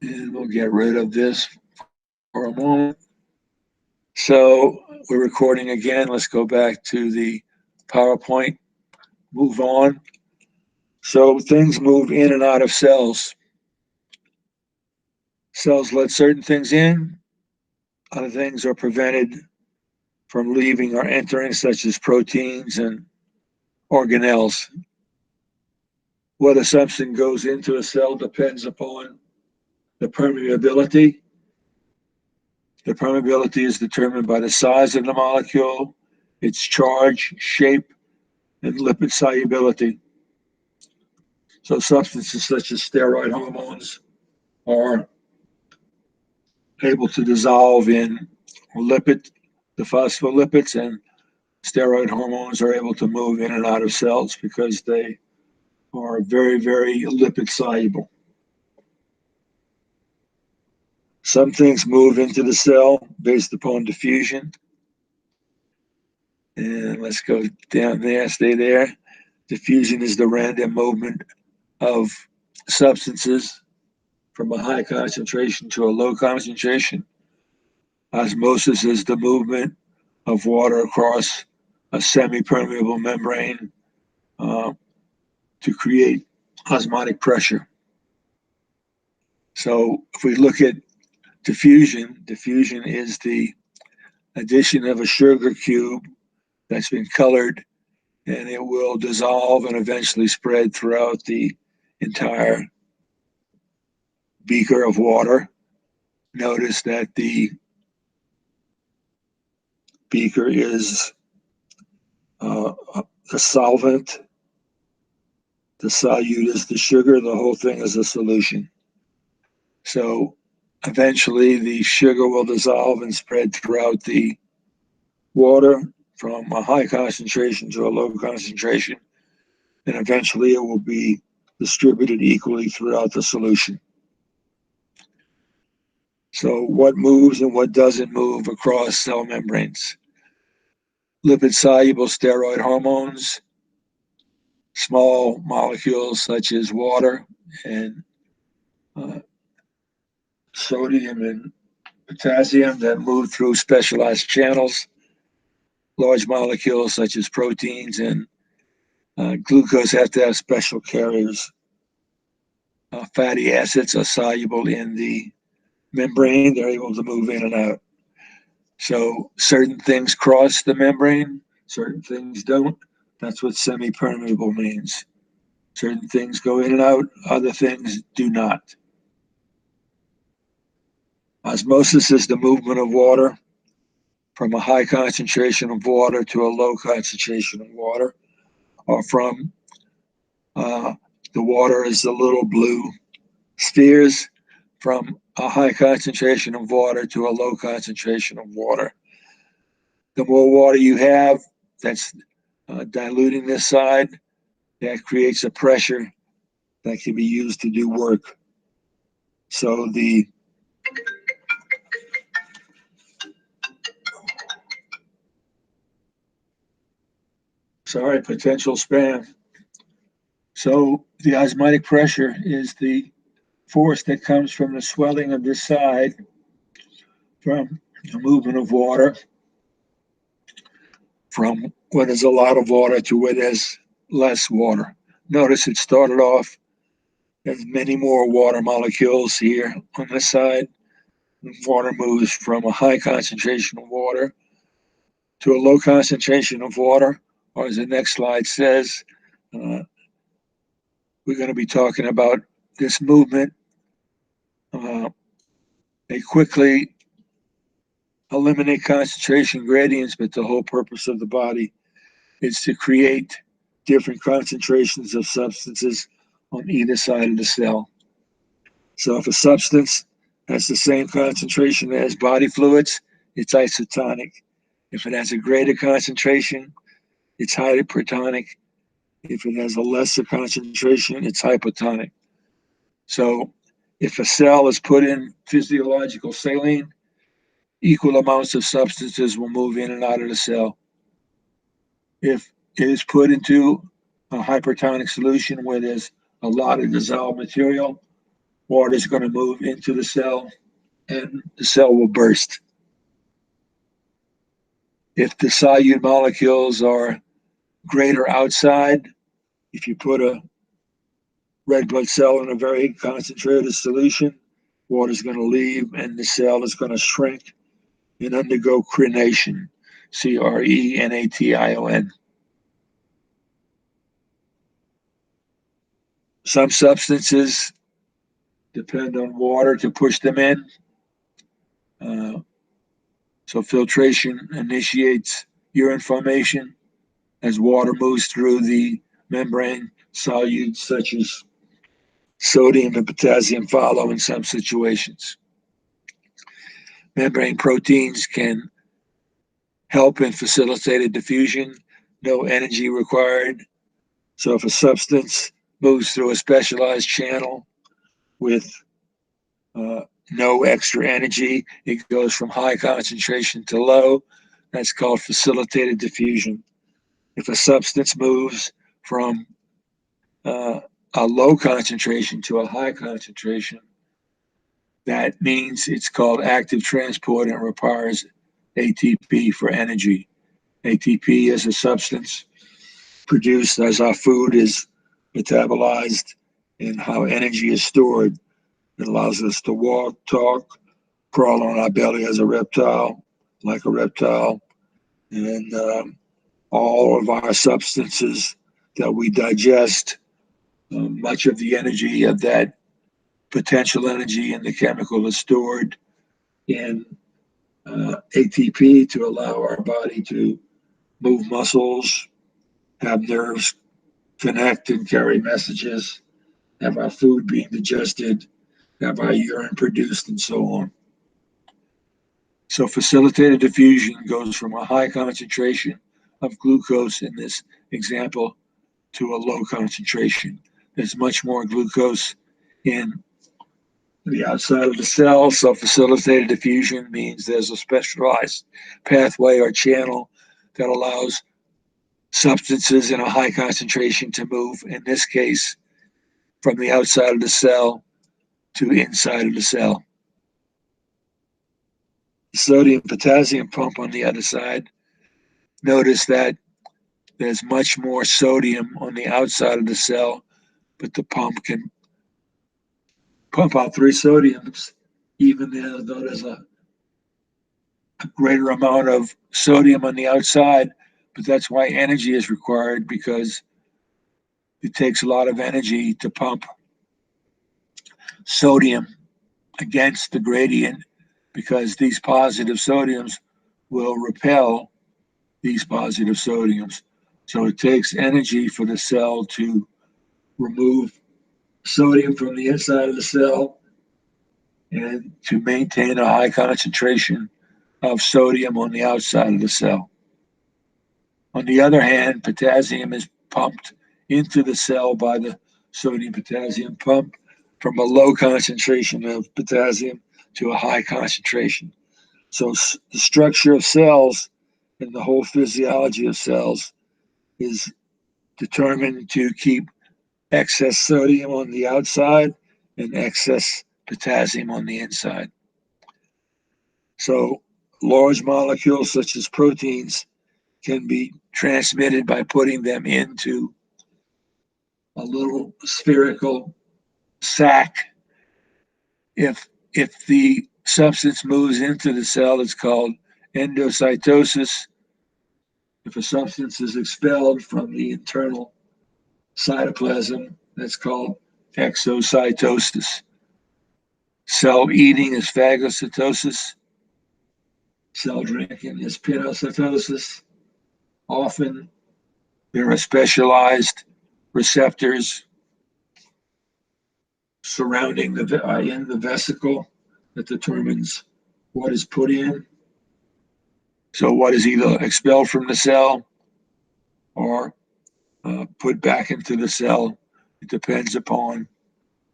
And we'll get rid of this for a moment. So we're recording again. Let's go back to the PowerPoint, move on. So things move in and out of cells. Cells let certain things in, other things are prevented from leaving or entering, such as proteins and organelles. Whether something goes into a cell depends upon the permeability. The permeability is determined by the size of the molecule, its charge, shape, and lipid solubility. So substances such as steroid hormones are able to dissolve in the phospholipids, and steroid hormones are able to move in and out of cells because they are very, very lipid soluble. Some things move into the cell based upon diffusion. And let's go down there, stay there. Diffusion is the random movement of substances from a high concentration to a low concentration. Osmosis is the movement of water across a semi-permeable membrane to create osmotic pressure. So if we look at diffusion, diffusion is the addition of a sugar cube that's been colored, and it will dissolve and eventually spread throughout the entire beaker of water. Notice that the beaker is a solvent, the solute is the sugar, the whole thing is a solution. So eventually the sugar will dissolve and spread throughout the water from a high concentration to a low concentration, and eventually it will be distributed equally throughout the solution. So what moves and what doesn't move across cell membranes? Lipid-soluble steroid hormones, small molecules such as water and sodium and potassium that move through specialized channels, large molecules such as proteins and glucose have to have special carriers. Fatty acids are soluble in the membrane. They're able to move in and out. So certain things cross the membrane, certain things don't. That's what semi-permeable means. Certain things go in and out, other things do not. Osmosis is the movement of water from a high concentration of water to a low concentration of water, or from the water is the little blue spheres, from a high concentration of water to a low concentration of water. The more water you have that's diluting this side, that creates a pressure that can be used to do work. So the potential spam. So the osmotic pressure is the force that comes from the swelling of this side from the movement of water from where there's a lot of water to where there's less water. Notice it started off, there's many more water molecules here on this side. Water moves from a high concentration of water to a low concentration of water, or as the next slide says, we're going to be talking about this movement. They quickly eliminate concentration gradients, but the whole purpose of the body is to create different concentrations of substances on either side of the cell. So if a substance has the same concentration as body fluids, it's isotonic. If it has a greater concentration, it's hypertonic. If it has a lesser concentration, it's hypotonic. So if a cell is put in physiological saline, equal amounts of substances will move in and out of the cell. If it is put into a hypertonic solution where there's a lot of dissolved material, water is going to move into the cell and the cell will burst. If the solute molecules are greater outside, if you put a red blood cell in a very concentrated solution, water is going to leave and the cell is going to shrink and undergo crenation, Crenation. Some substances depend on water to push them in. So filtration initiates urine formation as water moves through the membrane. Solutes such as sodium and potassium follow in some situations. Membrane proteins can help in facilitated diffusion, no energy required. So if a substance moves through a specialized channel with no extra energy, it goes from high concentration to low. That's called facilitated diffusion. If a substance moves from a low concentration to a high concentration, that means it's called active transport and requires ATP for energy. ATP is a substance produced as our food is metabolized and how energy is stored. It allows us to walk, talk, crawl on our belly as a reptile, like a reptile, and all of our substances that we digest, much of the energy of that potential energy in the chemical is stored in ATP to allow our body to move muscles, have nerves connect and carry messages, have our food being digested, have our urine produced, and so on. So facilitated diffusion goes from a high concentration of glucose in this example to a low concentration. There's much more glucose in the outside of the cell, so facilitated diffusion means there's a specialized pathway or channel that allows substances in a high concentration to move, in this case, from the outside of the cell to the inside of the cell. The sodium potassium pump on the other side, notice that there's much more sodium on the outside of the cell, but the pump can pump out 3 sodiums, even though there's a greater amount of sodium on the outside. But that's why energy is required, because it takes a lot of energy to pump sodium against the gradient, because these positive sodiums will repel these positive sodiums. So it takes energy for the cell to remove sodium from the inside of the cell and to maintain a high concentration of sodium on the outside of the cell. On the other hand, potassium is pumped into the cell by the sodium potassium pump from a low concentration of potassium to a high concentration. So the structure of cells and the whole physiology of cells is determined to keep excess sodium on the outside and excess potassium on the inside. So large molecules such as proteins can be transmitted by putting them into a little spherical sac. If the substance moves into the cell, it's called endocytosis. If a substance is expelled from the internal cytoplasm, that's called exocytosis. Cell eating is phagocytosis. Cell drinking is pinocytosis. Often there are specialized receptors surrounding in the vesicle that determines what is put in. So what is either expelled from the cell or put back into the cell. It depends upon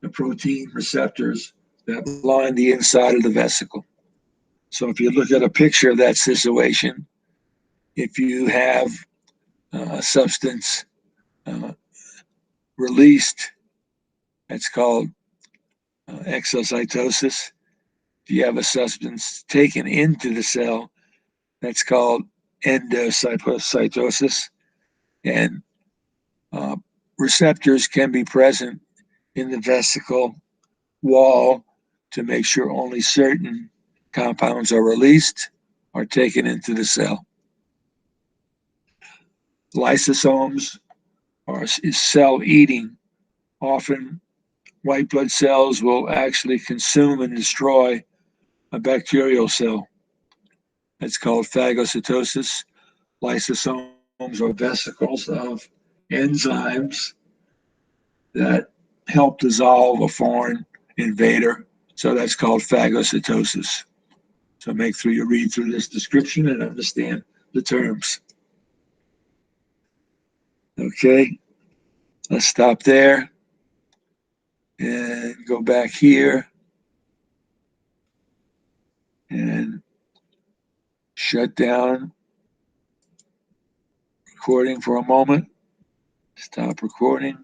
the protein receptors that line the inside of the vesicle. So if you look at a picture of that situation, if you have a substance released, that's called exocytosis. If you have a substance taken into the cell, that's called endocytosis. And uh, receptors can be present in the vesicle wall to make sure only certain compounds are released or taken into the cell. Lysosomes is cell eating. Often white blood cells will actually consume and destroy a bacterial cell. That's called phagocytosis. Lysosomes are vesicles of enzymes that help dissolve a foreign invader. So that's called phagocytosis. So make sure you read through this description and understand the terms. Okay, let's stop there and go back here and shut down recording for a moment. Stop recording.